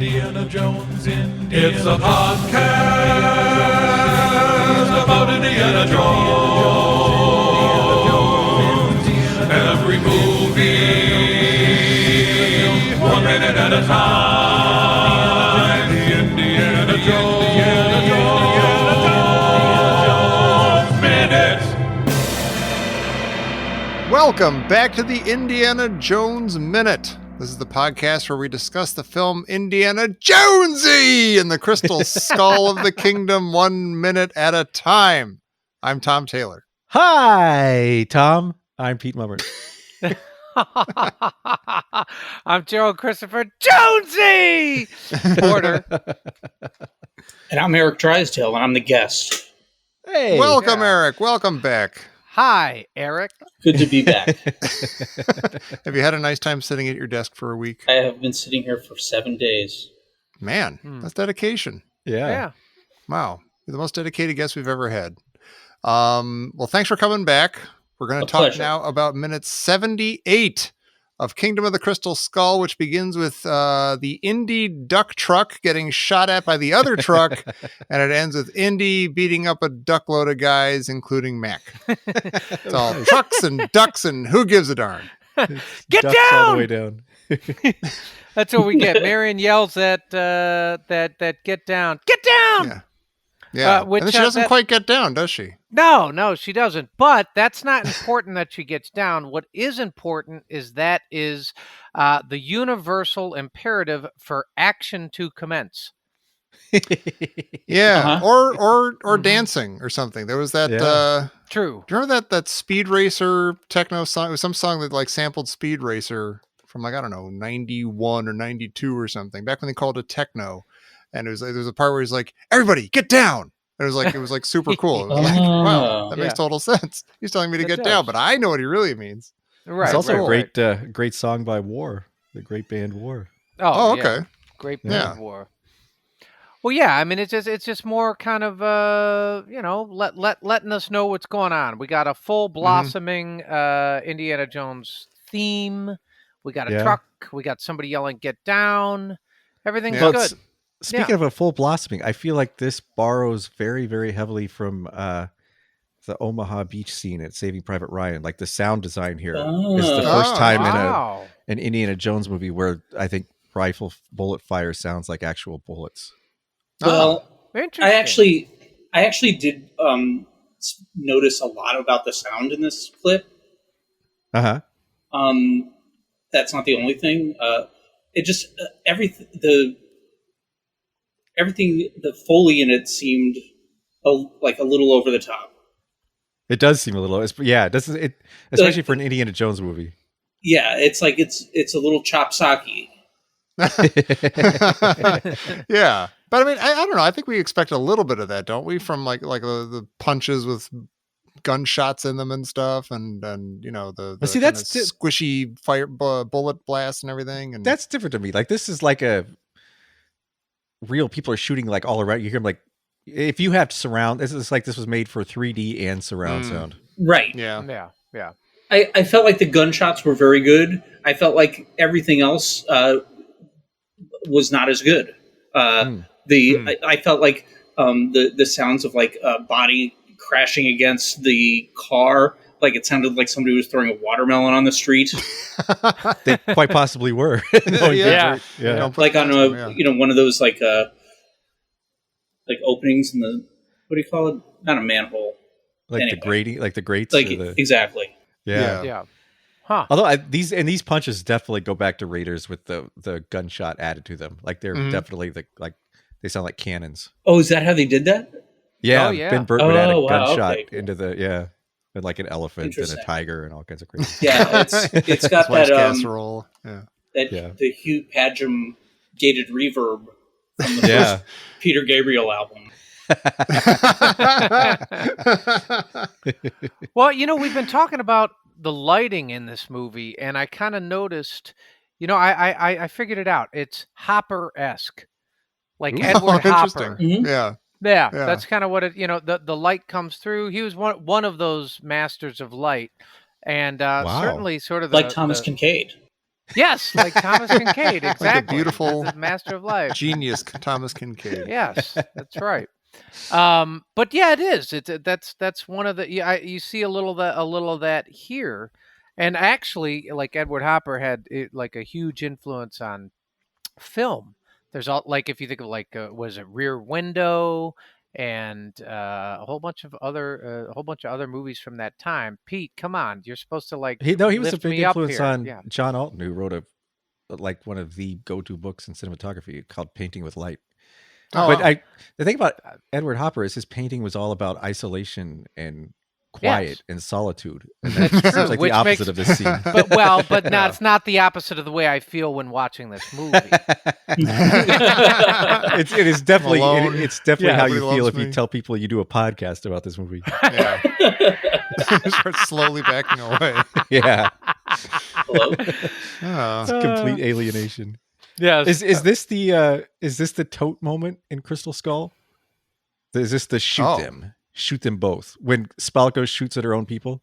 Indiana Jones, It's a podcast about Indiana Jones. Every movie, 1 minute at a time. Indiana Jones Minute. Welcome back to the Indiana Jones Minute. This is the podcast where we discuss the film Indiana Jonesy and the Crystal Skull of the Kingdom 1 minute at a time. I'm Tom Taylor. Hi, Tom. I'm Pete Mummert. I'm Gerald Christopher Jonesy Porter. And I'm Eric Drysdale, and I'm the guest. Hey. Welcome, Eric. Welcome back. Hi, Eric. Good to be back. Have you had a nice time sitting at your desk for a week? I have been sitting here for 7 days. Man, that's dedication. Yeah. Wow. You're the most dedicated guest we've ever had. Well, thanks for coming back. We're going to talk pleasure. now about minute 78 of Kingdom of the Crystal Skull, which begins with the Indy duck truck getting shot at by the other truck, and it ends with Indy beating up a duck load of guys, including Mac. It's all trucks and ducks, and who gives a darn? Get Ducks all the way down! down. That's what we get. Marion yells at that get down. Get down! Yeah. Which, and then she doesn't quite get down, does she? No, she doesn't. But that's not important that she gets down. What is important is the universal imperative for action to commence. Yeah. Uh-huh. Or dancing or something. There was that True. do you remember that Speed Racer techno song? It was some song that like sampled Speed Racer from 91 or 92 or something, back when they called it techno. And there was a part where he's like, "Everybody, get down!" And it was like super cool. It was like, wow, that makes total sense. He's telling me to get down, but I know what he really means. Right. It's also right. a great song by War, the great band War. Oh, yeah. okay. Great Yeah. band war. Well, yeah. I mean, it's just more kind of letting us know what's going on. We got a full blossoming Indiana Jones theme. We got a truck. We got somebody yelling, "Get down!" Everything's good. Speaking of a full blossoming, I feel like this borrows very, very heavily from the Omaha Beach scene at Saving Private Ryan. Like the sound design here is the first time in an Indiana Jones movie where I think rifle bullet fire sounds like actual bullets. Well, Interesting. I actually did notice a lot about the sound in this clip. Uh-huh. That's not the only thing. It just everything, the Foley in it seemed like a little over the top. It does seem a little, especially for an Indiana Jones movie. Yeah, it's like it's a little chopsocky. Yeah. But I mean, I don't know. I think we expect a little bit of that, don't we? From like the punches with gunshots in them and stuff, and the that's squishy fire bullet blasts and everything. And that's different to me. Like this is like a real people are shooting like all around. You hear them like if you have surround. This is like this was made for 3D and surround sound. Right. Yeah. I felt like the gunshots were very good. I felt like everything else was not as good. I felt like the sounds of like a body crashing against the car, like it sounded like somebody was throwing a watermelon on the street. They quite possibly were. Yeah. Like on one of those like openings in the, what do you call it? Not a manhole. Like the grating, like the grates. Like exactly. Yeah. Huh. Although these punches definitely go back to Raiders with the gunshot added to them. Like they're definitely they sound like cannons. Oh, is that how they did that? Yeah. Oh, yeah. Ben Burtt would add a gunshot okay, cool. into and like an elephant and a tiger and all kinds of crazy. Yeah, it's got that casserole. The Hugh Padgham gated reverb from the first Peter Gabriel album. Well, we've been talking about the lighting in this movie, and I kind of noticed, I figured it out. It's Hopper-esque, like Edward Hopper. Mm-hmm. Yeah. Yeah, that's kind of what it. The light comes through. He was one of those masters of light, and certainly sort of like Thomas Kincaid. Yes, like Thomas Kincaid, exactly. beautiful The Master of Life. Genius Thomas Kincaid. Yes, that's right. But yeah, it is. That's one of the you see a little of that here, and actually, like Edward Hopper had like a huge influence on film. There's all like if you think of like was it Rear Window and a whole bunch of other movies from that time. Pete, come on, you're supposed to like He was a lift big me up influence here. on Yeah. John Alton, who wrote one of the go-to books in cinematography called Painting with Light. Oh, But wow. the thing about Edward Hopper is his painting was all about isolation and quiet Yes. and solitude. And That's that true, seems like which the opposite makes- of this scene. But Yeah. it's not the opposite of the way I feel when watching this movie. It is definitely Alone. it's definitely Yeah, how you nobody feel loves if you me. tell people you do a podcast about this movie. Yeah. Start slowly backing away. Yeah, Hello? Oh. it's complete alienation. Yes. Is this the tote moment in Crystal Skull? Is this the shoot them both when Spalko shoots at her own people?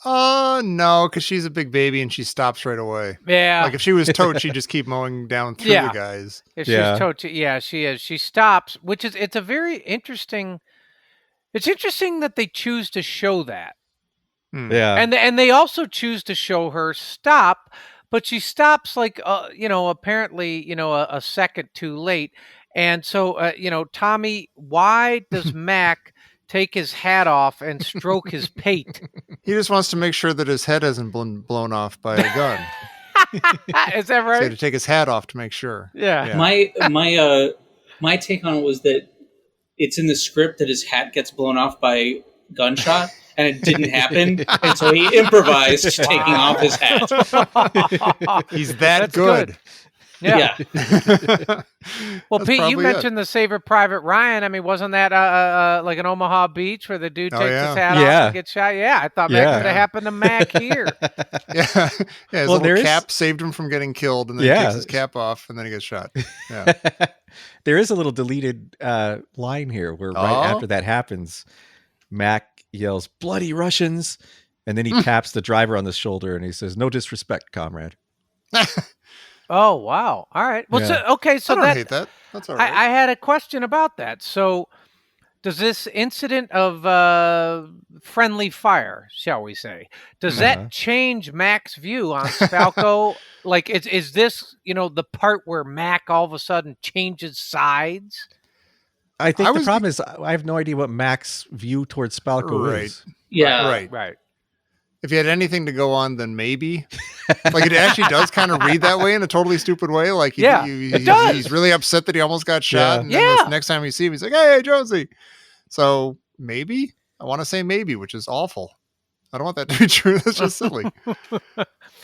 No, because she's a big baby and she stops right away. Yeah. Like if she was Toad, she'd just keep mowing down through Yeah. the guys. If Yeah. she's told yeah, she is. She stops, which is it's a very interesting. It's interesting that they choose to show that, Hmm. Yeah, and they also choose to show her stop, but she stops like apparently a second too late, and so Tommy, why does Mac take his hat off and stroke his pate? He just wants to make sure that his head hasn't been blown off by a gun. Is that So he had right? to take his hat off to make sure. Yeah. Yeah. My take on it was that it's in the script that his hat gets blown off by gunshot, and it didn't happen, and so he improvised taking off his hat. He's that That's good. Yeah. Yeah. Well, That's Pete, you probably mentioned the Saving Private Ryan. I mean, wasn't that like an Omaha Beach where the dude Oh, takes yeah. his hat off Yeah. and gets shot? Yeah, I thought that Yeah. could have happened to Mac here. Yeah. Yeah. His Well, there little is- cap saved him from getting killed, and then he Yeah. takes his cap off, and then he gets shot. Yeah. there is a little deleted line here where Oh? right after that happens, Mac yells "Bloody Russians," and then he taps the driver on the shoulder and he says, "No disrespect, comrade." Oh, wow. All right. Well, Yeah. so I don't that hate that. That's all right. I had a question about that. So, does this incident of friendly fire, shall we say, does Uh-huh. that change Mac's view on Spalko? Like, is this the part where Mac all of a sudden changes sides? I think I the was- problem is I have no idea what Mac's view towards Spalko Right. is. Yeah. Right. Right. If you had anything to go on, then maybe. Like it actually does kind of read that way in a totally stupid way. Like Yeah, it does. He's really upset that he almost got shot. Yeah. And then Yeah. the next time you see him, he's like, "Hey, Jonesy." So maybe I want to say maybe, which is awful. I don't want that to be true. That's just silly.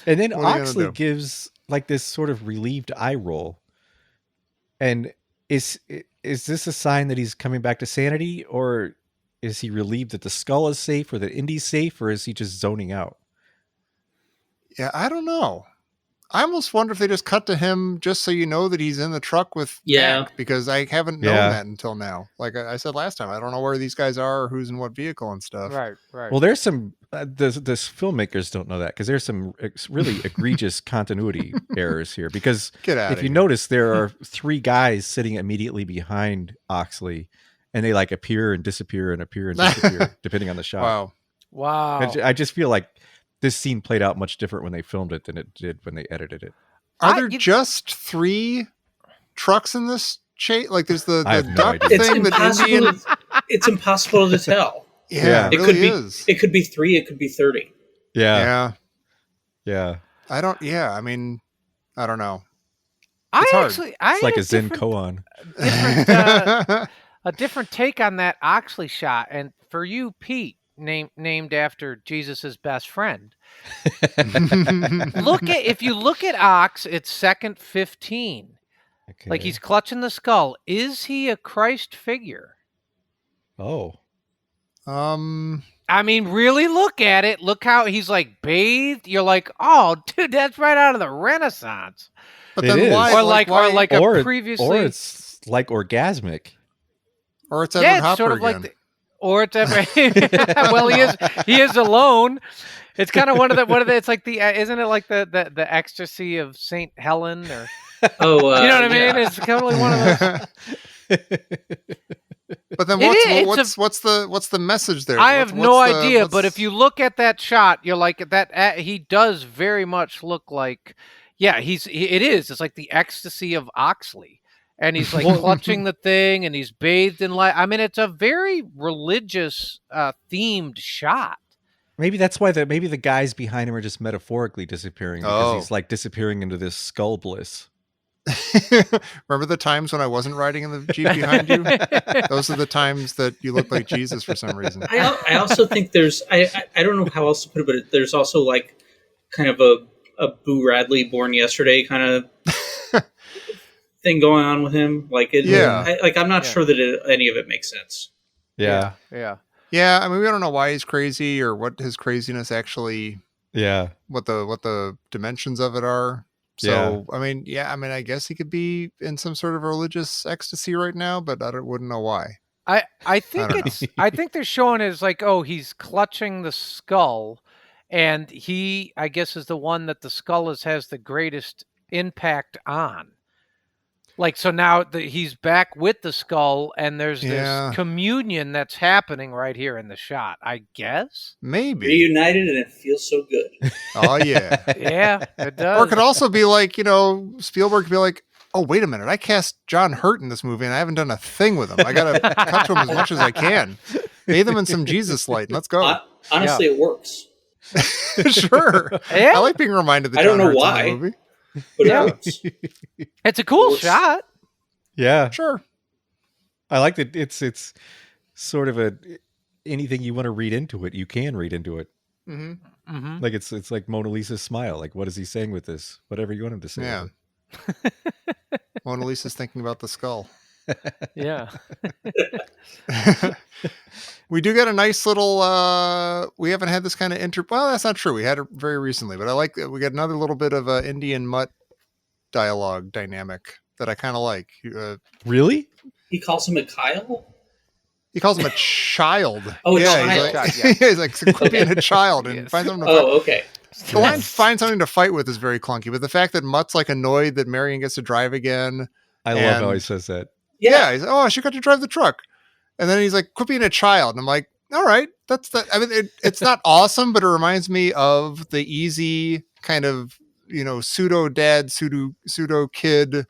And then What are you gonna Oxley do? gives like this sort of relieved eye roll. And is this a sign that he's coming back to sanity, or is he relieved that the skull is safe or that Indy's safe, or is he just zoning out? Yeah, I don't know. I almost wonder if they just cut to him just so you know that he's in the truck with Yeah. Mac, because I haven't known Yeah. that until now. Like I said last time, I don't know where these guys are or who's in what vehicle and stuff. Right. Right. Well, there's some this filmmakers don't know that because there's some really egregious continuity errors here. Because Get out if of you here. notice, there are three guys sitting immediately behind Oxley, and they like appear and disappear depending on the shot. Wow. wow. I just feel like this scene played out much different when they filmed it than it did when they edited it. Are I- there you- just 3 trucks in this chase? Like there's the I have no duck idea. It's thing that impossible. Indian. It's impossible to tell. Yeah, Yeah. it It really could be. is. It could be 3. It could be 30. Yeah, Yeah. I don't. Yeah. I mean, I don't know. I it's hard. actually, it's like had a Zen different- koan. different, a different take on that Oxley shot, and for you, Pete, named after Jesus's best friend. If you look at Ox, it's second 15. Like Okay. he's clutching the skull. Is he a Christ figure? Oh, I mean, really look at it. Look how he's like bathed. You're like, oh, dude, that's right out of the Renaissance. but It then is. why? Or like or a previously. or it's like orgasmic. or it's Edward yeah, it's Hopper sort of again. like, or it's well, he is alone. It's kind of one of the. It's like isn't it like the ecstasy of Saint Helen or? Oh, You know what I mean? yeah. It's totally one of those. But then what's the message there? I have no idea, but if what's- you look at that shot, you're like that. He does very much look like, yeah. It is. It's like the ecstasy of Oxley, and he's like clutching the thing, and he's bathed in light. I mean, it's a very religious themed shot. Maybe that's why maybe the guys behind him are just metaphorically disappearing because he's like disappearing into this skull bliss. Remember the times when I wasn't riding in the Jeep behind you? Those are the times that you look like Jesus for some reason. I also think there's I don't know how else to put it, but there's also like kind of a Boo Radley Born Yesterday kind of thing going on with him. Like I'm not sure that any of it makes sense. Yeah. Yeah, I mean, we don't know why he's crazy or what his craziness actually. Yeah. What the dimensions of it are. So I mean, I guess he could be in some sort of religious ecstasy right now, but I wouldn't know why. I think they're showing is like, oh, he's clutching the skull, and he, I guess, is the one that the skull has the greatest impact on. Like, so now he's back with the skull, and there's this communion that's happening right here in the shot, I guess. Maybe. Reunited, and it feels so good. Oh, yeah. Yeah, it does. Or it could also be like, Spielberg could be like, oh, wait a minute. I cast John Hurt in this movie, and I haven't done a thing with him. I got to cut to him as much as I can. Bathe him in some Jesus light. Let's go. Honestly, it works. Sure. Yeah. I like being reminded that I don't John know Hurt's in why. the movie. But it works. It's a cool shot. Yeah. Sure. I like that it's sort of anything you want to read into it, you can read into it. Mm-hmm. Mm-hmm. Like it's like Mona Lisa's smile. Like, what is he saying with this? Whatever you want him to say. Yeah. Mona Lisa's thinking about the skull. Yeah. We do get a nice little we haven't had this kind of well, that's not true. We had it very recently, but I like that we got another little bit of Indian mutt dialogue dynamic that I kind of like. Really? He calls him a Kyle? He calls him a child. Oh, a yeah, child. He's like quit being a child and find something to Oh, okay. The line "find something to fight with" is very clunky, but the fact that Mutt's like annoyed that Marion gets to drive again. I love how he says that. Yeah, he's I should got to drive the truck. And then he's like, quit being a child. And I'm like, all right, that's that. I mean, it's not awesome, but it reminds me of the easy kind of, pseudo dad, pseudo kid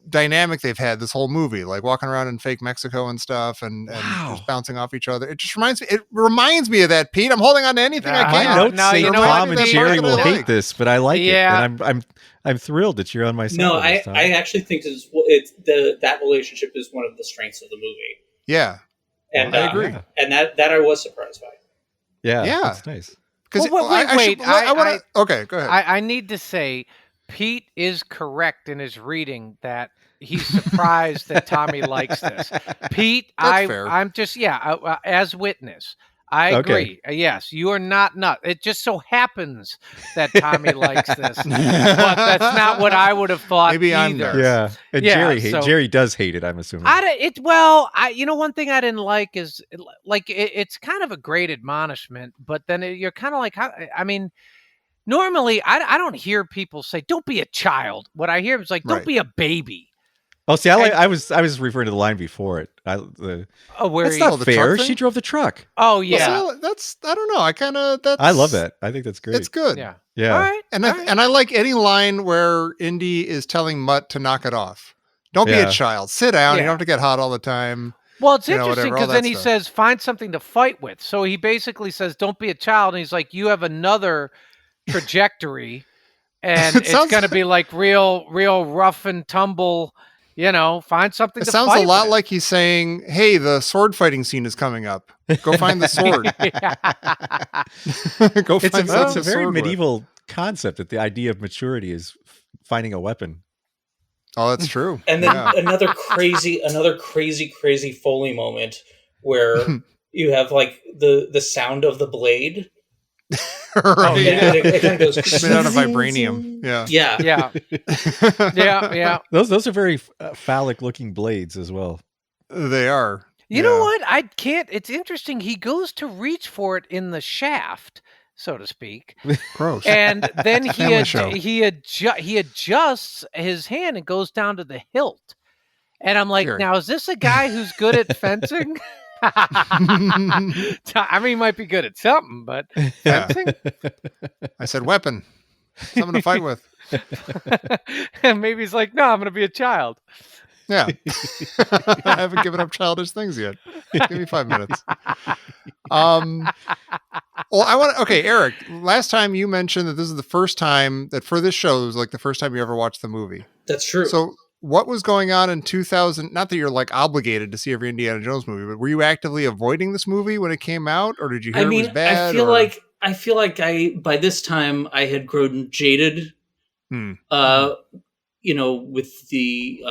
dynamic they've had this whole movie, like walking around in fake Mexico and stuff and just bouncing off each other. It just reminds me of that, Pete. I'm holding on to anything I can. My notes say Tom and Jerry will like. hate this, but I like it. And I'm thrilled that you're on my side. No, I actually think that relationship is one of the strengths of the movie. Yeah. And I agree. And that I was surprised by. Yeah. That's nice. Wait. Okay, go ahead. I need to say, Pete is correct in his reading that he's surprised that Tommy likes this. Pete, I'm just, as witness. I agree. Yes, you are not nuts. It just so happens that Tommy likes this, but that's not what I would have thought. Maybe either. I'm there. Yeah, and Jerry does hate it. I'm assuming. One thing I didn't like is it's kind of a great admonishment, but then you're kind of like, normally I don't hear people say, "Don't be a child." What I hear is like, "Don't be a baby." Oh, see, I was referring to the line before it. That's not fair. She drove the truck. Oh yeah, well, that's I don't know. I love that. I think that's great. It's good. Yeah. All right. And I like any line where Indy is telling Mutt to knock it off. Don't be a child. Sit down. You don't have to get hot all the time. Well, it's interesting because then he says, "Find something to fight with." So he basically says, "Don't be a child," and he's like, "You have another trajectory, and it's going to be like real rough and tumble." Find something to fight with. It sounds a lot like he's saying, hey, the sword fighting scene is coming up. Go find the sword. It's a very medieval concept that the idea of maturity is finding a weapon. Oh, that's true. And then another crazy Foley moment where you have like the sound of the blade. Right. It kind of goes it's made out of vibranium. Yeah. Those are very phallic looking blades as well. They are. You know what? I can't. It's interesting. He goes to reach for it in the shaft. so to speak. Gross. And then Family show. he adjusts his hand and goes down to the hilt. And I'm like, Jerry. now is this a guy who's good at fencing? I mean, he might be good at something, but Yeah. fencing? I said weapon. Something to fight with. And maybe he's like, no, I'm going to be a child. Yeah. I haven't given up childish things yet. Give me 5 minutes. Well, okay, Eric, last time you mentioned that this is the first time that for this show, it was like the first time you ever watched the movie. That's true. So what was going on in 2000? Not that you're like obligated to see every Indiana Jones movie, but were you actively avoiding this movie when it came out, or did you hear it was bad? I feel like by this time I had grown jaded. With the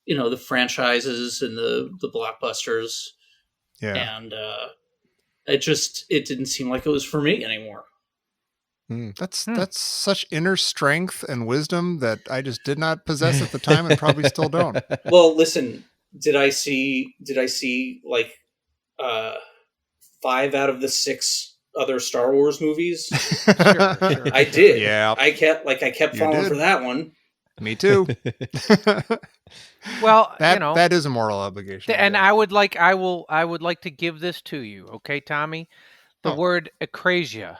the franchises and the blockbusters. Yeah. And it didn't seem like it was for me anymore. That's such inner strength and wisdom that I just did not possess at the time and probably still don't. Well, listen, did I see like 5 out of the 6 other Star Wars movies? Sure. I did. Yeah. I kept falling did. for that one. Me too. Well, that is a moral obligation. and I would like to give this to you, okay, Tommy? The word acrasia.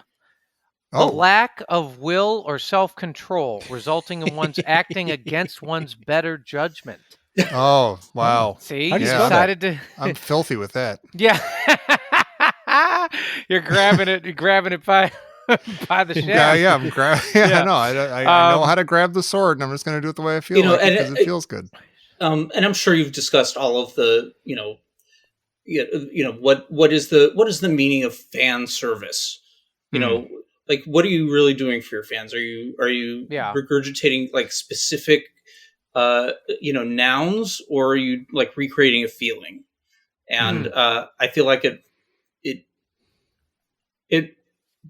Oh. The lack of will or self-control resulting in one's acting against one's better judgment. Oh, wow. See, How you do you spell decided to. I'm filthy with that. Yeah, you're grabbing it by the shaft. Yeah, I'm grabbing. Yeah, no, I know how to grab the sword, and I'm just going to do it the way I feel because it feels good. And I'm sure you've discussed all of the what is the meaning of fan service? Like, what are you really doing for your fans? Are you regurgitating like specific nouns, or are you like recreating a feeling? And I feel like it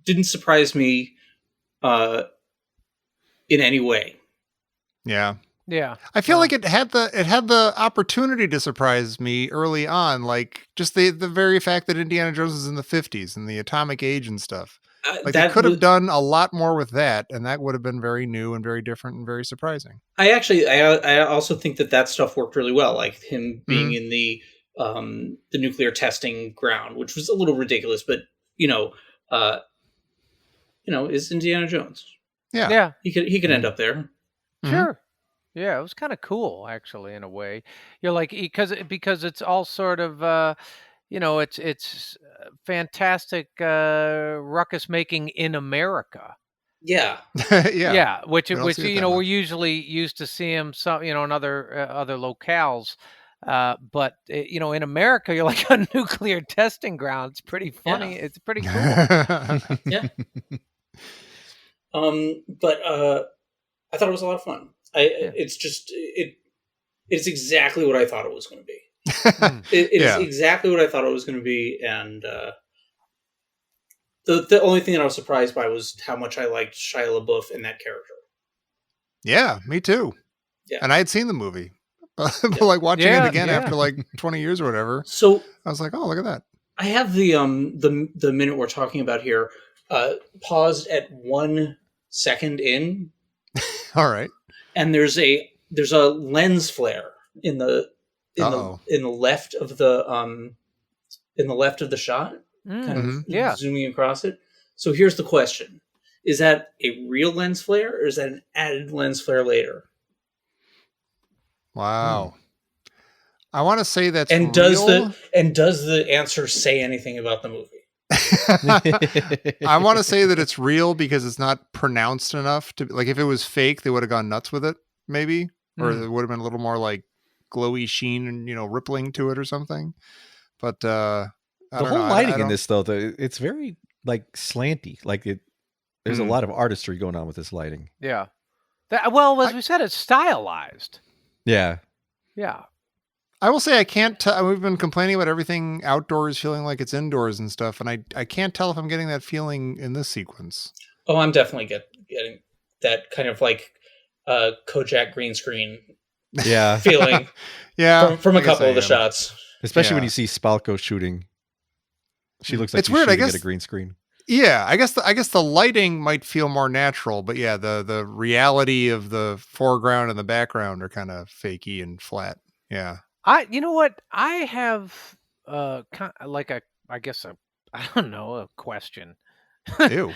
didn't surprise me in any way. Yeah. Yeah. I feel like it had the opportunity to surprise me early on, like just the very fact that Indiana Jones is in the 50s and the atomic age and stuff. Like they could have done a lot more with that, and that would have been very new and very different and very surprising. I also think that stuff worked really well, like him being in the nuclear testing ground, which was a little ridiculous, but is Indiana Jones. Yeah. He could end up there. Sure. Yeah, it was kind of cool, actually, in a way. You're like, because it's all sort of, it's fantastic ruckus making in America. Yeah. Yeah. Which We don't see it that we're much. usually used to see him in other locales. But in America, you're like a nuclear testing ground. It's pretty funny. Yeah. It's pretty cool. Yeah. But I thought it was a lot of fun. It's exactly what I thought it was going to be. It is exactly what I thought it was going to be, and the only thing that I was surprised by was how much I liked Shia LaBeouf in that character. Yeah, me too. Yeah. And I had seen the movie, but like watching it again after like 20 years or whatever. So I was like, oh, look at that. I have the minute we're talking about here paused at 1 second in. All right. And there's a lens flare in the left of the shot, kind of zooming across it. So here's the question: is that a real lens flare, or is that an added lens flare later? Wow. I want to say that's and real. Does the answer say anything about the movie? I want to say that it's real because it's not pronounced enough to like if it was fake, they would have gone nuts with it, maybe, or there would have been a little more like glowy sheen and rippling to it or something. But the whole lighting in this though, it's very like slanty. Like there's a lot of artistry going on with this lighting. Yeah. As we said, it's stylized. Yeah. Yeah. I will say I can't tell. We've been complaining about everything outdoors feeling like it's indoors and stuff, and I can't tell if I'm getting that feeling in this sequence. Oh, I'm definitely getting that kind of like Kojak green screen feeling from a couple of the shots. Especially when you see Spalko shooting. She looks like it's she's weird, shooting I guess, at a green screen. Yeah, I guess the lighting might feel more natural, but yeah, the reality of the foreground and the background are kind of fakey and flat. Yeah. You know what? I have like I guess I don't know, a question. Ew.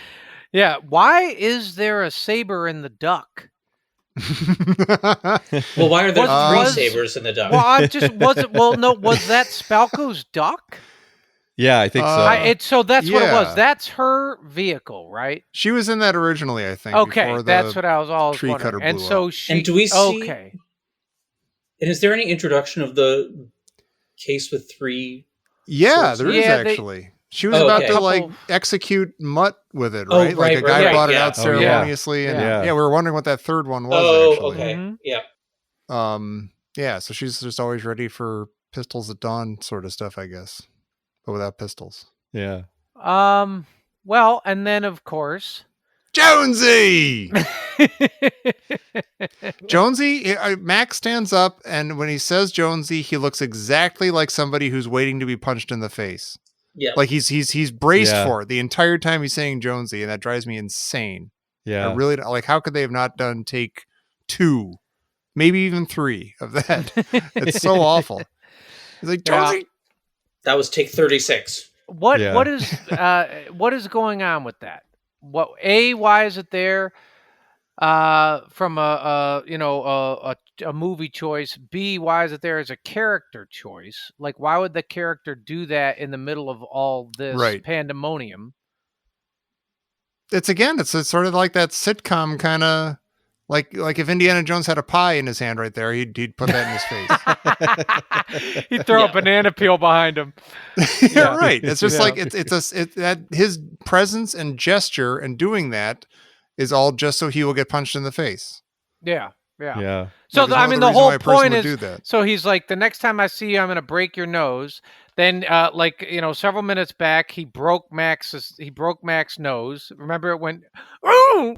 Yeah, why is there a saber in the duck? Well, why are there three Was- sabers in the duck? Well, I just wasn't. Well, no, was that Spalco's duck? Yeah, I think so. So that's what it was. yeah. That's her vehicle, right? She was in that originally, I think. Okay, before the that's what I was always tree wondering. cutter And blew so up. she. And do we see- Okay. And is there any introduction of the case with three? Yeah, sources? there is Yeah, they- actually. She was Oh, about okay. to like Couple- execute Mutt with it, Oh, right? Like a right, guy right, brought it yeah. out Oh, yeah. ceremoniously, and Yeah. yeah, we were wondering what that third one was. Oh, actually. okay. Mhm. Yeah. Yeah. So she's just always ready for pistols at dawn, sort of stuff, I guess, but without pistols. Yeah. Well, and then of course. Jonesy. Jonesy, Max stands up, and when he says Jonesy, he looks exactly like somebody who's waiting to be punched in the face. Yeah. Like he's braced Yeah. for it the entire time he's saying Jonesy, and that drives me insane. Yeah. I really like. How could they have not done take 2, maybe even 3 of that? It's so awful. He's like Yeah. Jonesy. That was take 36. What Yeah. what is going on with that? Why is it there? From a movie choice. B, why is it there as a character choice? Like, why would the character do that in the middle of all this Right. pandemonium? It's sort of like that sitcom kind of like if Indiana Jones had a pie in his hand right there, he'd put that in his face. He'd throw Yeah. a banana peel behind him. You're right. It's just Yeah. like that his presence and gesture and doing that is all just so he will get punched in the face. Yeah. Yeah. So There's no I other mean, the reason whole why a person point would is, do that. so he's like, the next time I see you, I'm going to break your nose. Then, several minutes back, he broke Max's nose. Remember, it went, "Ooh!"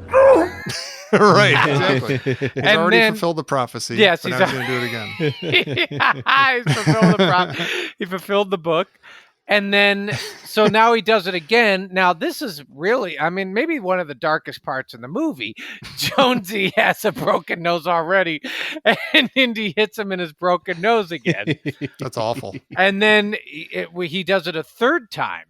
Right, exactly. He's And already then- fulfilled the prophecy. Yes, but he's now he's going to do it again. He fulfilled he fulfilled the book. And then, so now he does it again. Now, this is really, I mean, maybe one of the darkest parts in the movie. Jonesy has a broken nose already, and Indy hits him in his broken nose again. That's awful. And then he does it a third time.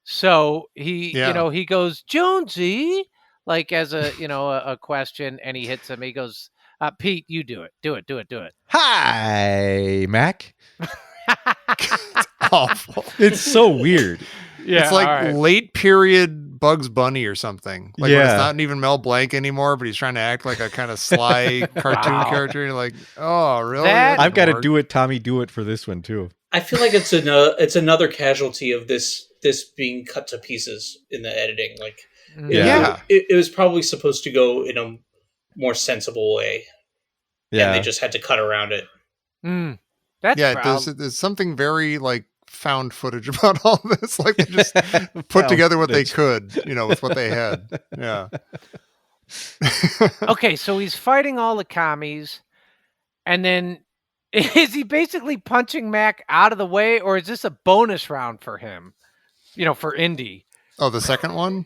So he goes, Jonesy, like as a question, and he hits him. He goes, Pete, you do it. Do it. Hi, Mac. Awful. It's so weird. Yeah, It's like all right. late period Bugs Bunny or something. Like when Yeah. it's not even Mel Blanc anymore, but he's trying to act like a kind of sly cartoon Wow. character. And you're like, oh, really? That- I've got to do it, Tommy. Do it for this one too. I feel like it's another casualty of this being cut to pieces in the editing. Like, Yeah. it was probably supposed to go in a more sensible way, Yeah. and they just had to cut around it. That's Yeah, proud. there's something very like found footage about all this. Like they just put Found together what they footage. could, with what they had. Yeah. Okay, so he's fighting all the commies, and then is he basically punching Mac out of the way, or is this a bonus round for him? For Indy. Oh, the second one?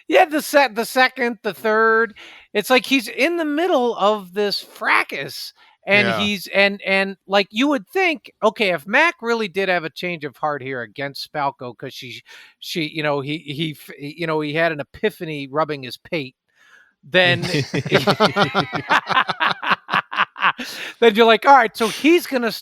Yeah, the second, the third. It's like he's in the middle of this fracas, and Yeah. he's and like you would think, okay, if Mac really did have a change of heart here against Spalco because he had an epiphany rubbing his pate, then then you're like, all right, so he's gonna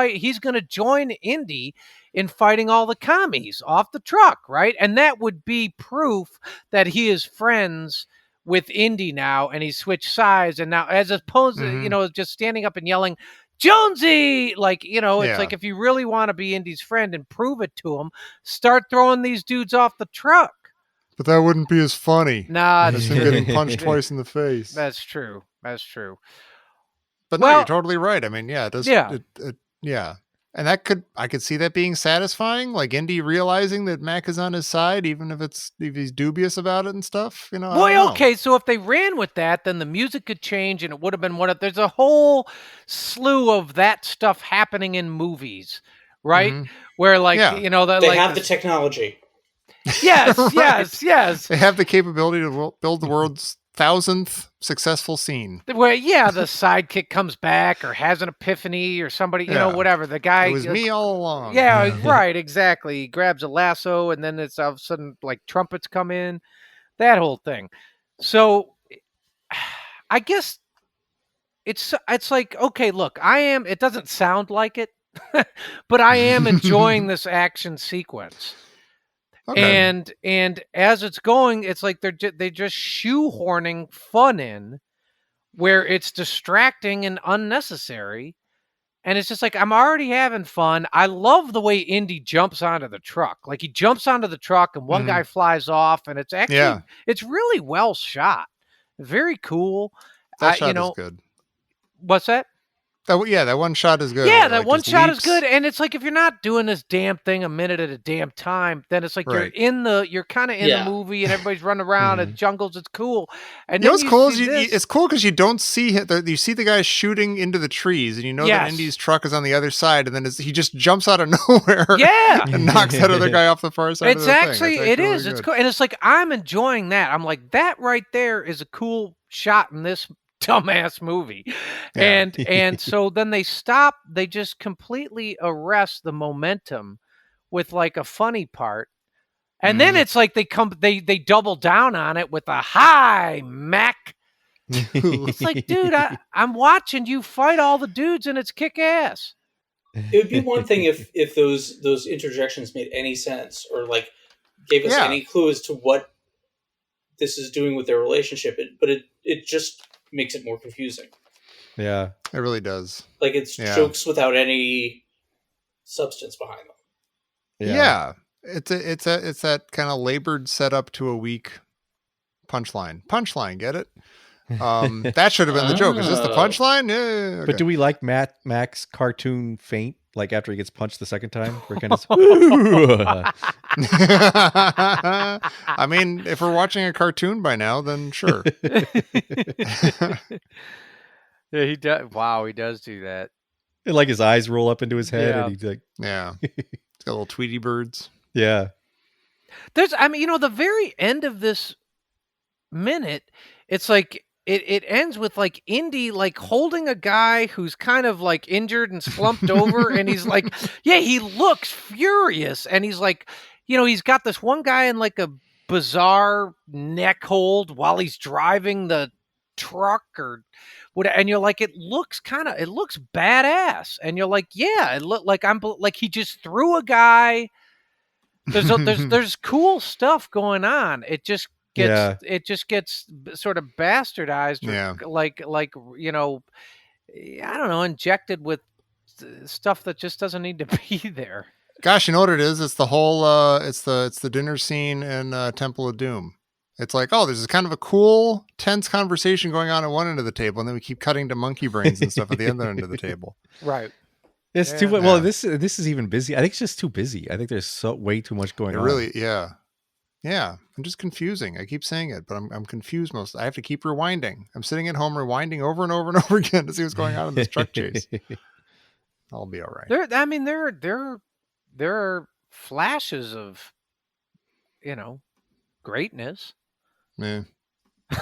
he's gonna join Indy in fighting all the commies off the truck, right? And that would be proof that he is friends with Indy now, and he switched sides, and now as opposed to just standing up and yelling Jonesy, like it's Yeah. like, if you really want to be Indy's friend and prove it to him, start throwing these dudes off the truck. But that wouldn't be as funny Nah, as him getting punched twice in the face. that's true. But no, Well- you're totally right. I mean, yeah, it does. Yeah. Yeah. And I could see that being satisfying, like Indy realizing that Mac is on his side, even if he's dubious about it and stuff. I don't Boy, know. okay, so if they ran with that, then the music could change, and it would have been there's a whole slew of that stuff happening in movies, right? Mhm. Where Yeah. They have the technology. Yes, Right. yes. They have the capability to build the world's 1,000th successful scene. Where the sidekick comes back or has an epiphany or somebody, Yeah. whatever. The guy, It was me all along. yeah, right, exactly. He grabs a lasso, and then it's all of a sudden like trumpets come in, that whole thing. So, I guess it's like, okay, look, it doesn't sound like it, but I am enjoying this action sequence. Okay. And as it's going, it's like they just shoehorning fun in where it's distracting and unnecessary. And it's just like, I'm already having fun. I love the way Indy jumps onto the truck. Like, he jumps onto the truck and one guy flies off, and it's actually, it's really well shot. Very cool. That shot is good. What's that? That one shot is good. Yeah, It, that like, one just shot leaps. is good. And it's like, if you're not doing this damn thing a minute at a damn time, then it's like Right. you're kind of in the movie, and everybody's running around in jungles. It's cool. And You know then what's cool is see this. it's cool because you don't see you see the guy shooting into the trees, and you know that Yes. Indy's truck is on the other side, and then he just jumps out of nowhere. Yeah. And knocks that other guy off the far side. It's of the actually, thing. it really is. It's good. cool. And it's like, I'm enjoying that. I'm like, that right there is a cool shot in this dumbass movie. Yeah. And so then they stop, they just completely arrest the momentum with like a funny part. And then it's like they double down on it with a hi, Mac. It's like, dude, I'm watching you fight all the dudes, and it's kick ass. It would be one thing if those interjections made any sense, or like gave us any clue as to what this is doing with their relationship. But it just makes it more confusing. Yeah, it really does. Like, it's jokes without any substance behind them. Yeah. It's that kind of labored setup to a weak punchline. Get it? That should have been the joke. Is this the punchline? Yeah. Okay. But do we like Mac's cartoon faint? Like, after he gets punched the second time, we're kind of. I mean, if we're watching a cartoon by now, then sure. Yeah, he does. Wow, he does do that. And like his eyes roll up into his head, Yeah. and he's like, Yeah, it's got little Tweety birds. yeah. The very end of this minute, it's like it ends with like Indy like holding a guy who's kind of like injured and slumped over, and he's like, he looks furious, and he's like, he's got this one guy in like a bizarre neck hold while he's driving the truck or whatever, and you're like, it looks badass, and you're like, it looked like he just threw a guy. There's cool stuff going on. It just gets sort of bastardized, or like I don't know, injected with stuff that just doesn't need to be there. Gosh, you know what it is? It's the whole it's the dinner scene in Temple of Doom. It's like, oh, there's kind of a cool, tense conversation going on at one end of the table, and then we keep cutting to monkey brains and stuff at the other end of the table. Right. It's too well. This is even busy. I think it's just too busy. I think there's way too much going on. Really, yeah. I'm just confusing. I keep saying it, but I'm confused most. I have to keep rewinding. I'm sitting at home rewinding over and over and over again to see what's going on in this truck chase. I'll be all right. There are flashes of, greatness. Yeah.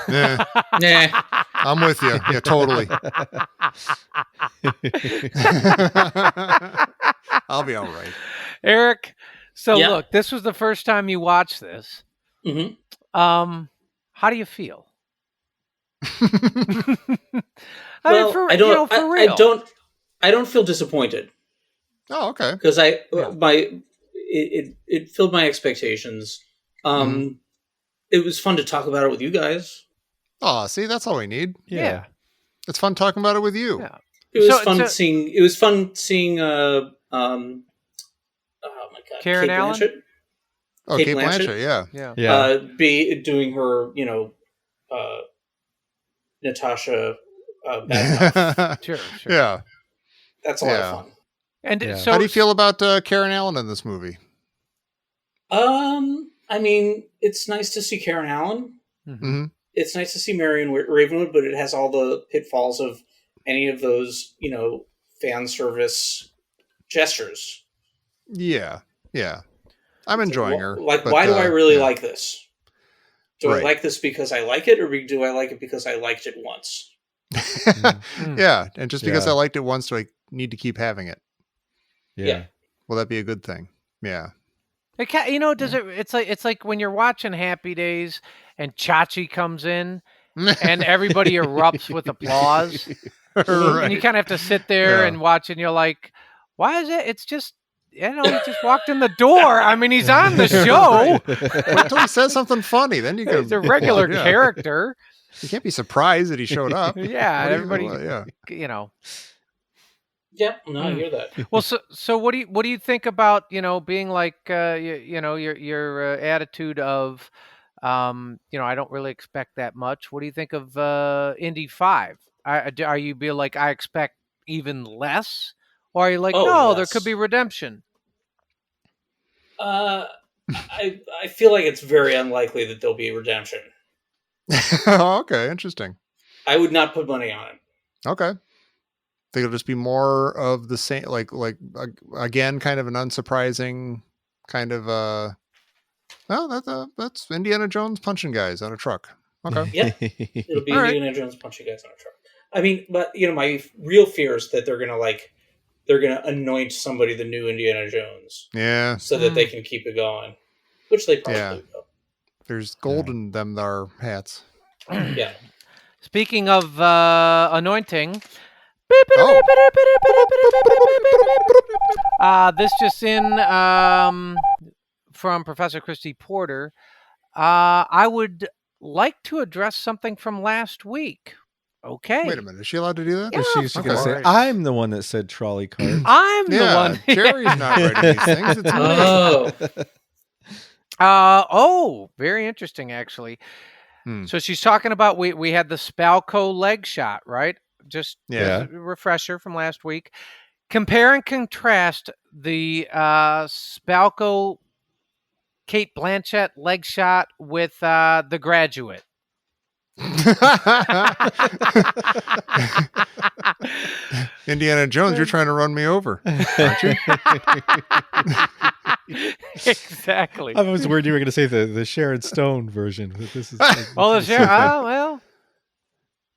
Nah. I'm with you. Yeah, totally. I'll be all right. Eric, so look, this was the first time you watched this. Mm-hmm. How do you feel? I don't feel disappointed. Oh, okay. Because it filled my expectations. It was fun to talk about it with you guys. Oh, see, that's all we need. Yeah. It's fun talking about it with you. Yeah. It was fun seeing. It was fun seeing. Oh my God, Karen Kate Allen? Blanchett. Oh, Kate Blanchett, yeah. Be doing her, Natasha. Sure. Yeah. That's a lot of fun. And so, how do you feel about Karen Allen in this movie? I mean, it's nice to see Karen Allen. Mm-hmm. It's nice to see Marion Ravenwood, but it has all the pitfalls of any of those, fan service gestures. Yeah. I'm enjoying her. Like, but, why do I really yeah. like this? Do Right. I like this because I like it, or do I like it because I liked it once? Yeah, and just because Yeah. I liked it once, do I need to keep having it? Yeah. Will that be a good thing? Yeah. It does it? It's like when you're watching Happy Days and Chachi comes in and everybody erupts with applause, and you kind of have to sit there and watch, and you're like, "Why is it? It's just." He just walked in the door. I mean, he's on the show. Wait until he says something funny, then you can. He's a regular character. You can't be surprised that he showed up. Yeah, everybody. Yeah. Yeah, no, I hear that. Well, so what do you think about being like your attitude of I don't really expect that much. What do you think of Indy 5? Are you be like I expect even less, or are you like no, there could be redemption? I feel like it's very unlikely that there'll be redemption. Okay, interesting. I would not put money on it. Okay. Think it'll just be more of the same, like again, kind of an unsurprising kind of that's Indiana Jones punching guys on a truck. Okay. Yeah, it'll be All right. Indiana Jones punching guys on a truck. I mean, but my real fear is that they're gonna anoint somebody the new Indiana Jones. Yeah. So that they can keep it going, which they probably will. There's gold in them there hats. Yeah. Speaking of anointing. This just in from Professor Christy Porter. I would like to address something from last week. Okay. Wait a minute. Is she allowed to do that? Yeah, She's going to say, I'm the one that said trolley cart. I'm the one. Jerry's not writing these things. It's me. Very interesting, actually. So she's talking about we had the Spalco leg shot, right? Just a refresher from last week. Compare and contrast the Spalco Kate Blanchett leg shot with The Graduate. Indiana Jones, you're trying to run me over, aren't you? Exactly. I was worried you were going to say the Sharon Stone version. But this is the Sharon. Well,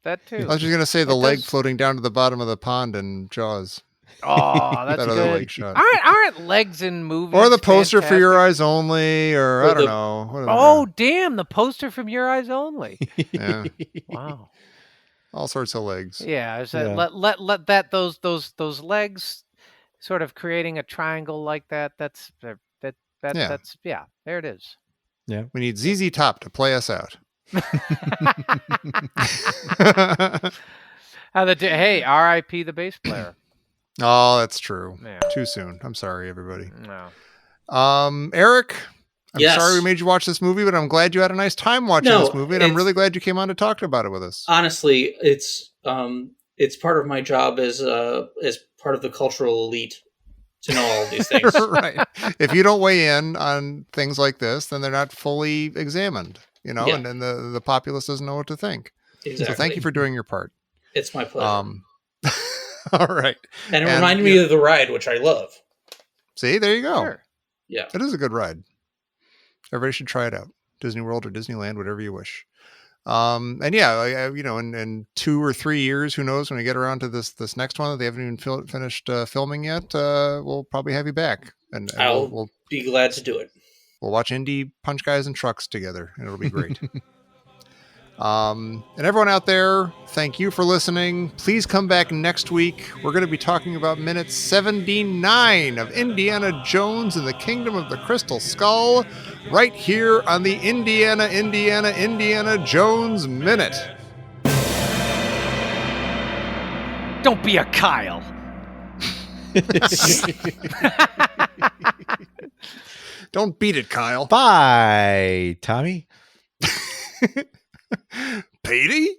that too. I was just going to say the leg floating down to the bottom of the pond in Jaws. Oh, that's that good. other leg shot. Aren't legs in movies? Or the poster fantastic? for Your Eyes Only, or I don't know. Oh, damn! The poster from Your Eyes Only. Yeah. Wow. All sorts of legs. Yeah. Let that those legs sort of creating a triangle like that. That's there it is. Yeah. We need ZZ Top to play us out. Hey, R.I.P. the bass player. Oh, that's true. Yeah. Too soon. I'm sorry, everybody. No. Eric, I'm Yes. sorry we made you watch this movie, but I'm glad you had a nice time watching this movie, and I'm really glad you came on to talk about it with us. Honestly, it's part of my job as part of the cultural elite to know all of these things. Right. If you don't weigh in on things like this, then they're not fully examined, and then the populace doesn't know what to think. Exactly. So thank you for doing your part. It's my pleasure. All right. And it reminded me of the ride, which I love. See, there you go. Sure. Yeah. It is a good ride. Everybody should try it out. Disney World or Disneyland, whatever you wish. And yeah, in 2 or 3 years, who knows, when we get around to this next one that they haven't even finished filming yet, we'll probably have you back. And I'll be glad to do it. We'll watch Indy punch guys in trucks together, and it'll be great. And everyone out there, thank you for listening. Please come back next week. We're going to be talking about minute 79 of Indiana Jones and the Kingdom of the Crystal Skull, right here on the Indiana Jones Minute. Don't be a Kyle. Don't beat it, Kyle. Bye, Tommy. Patey?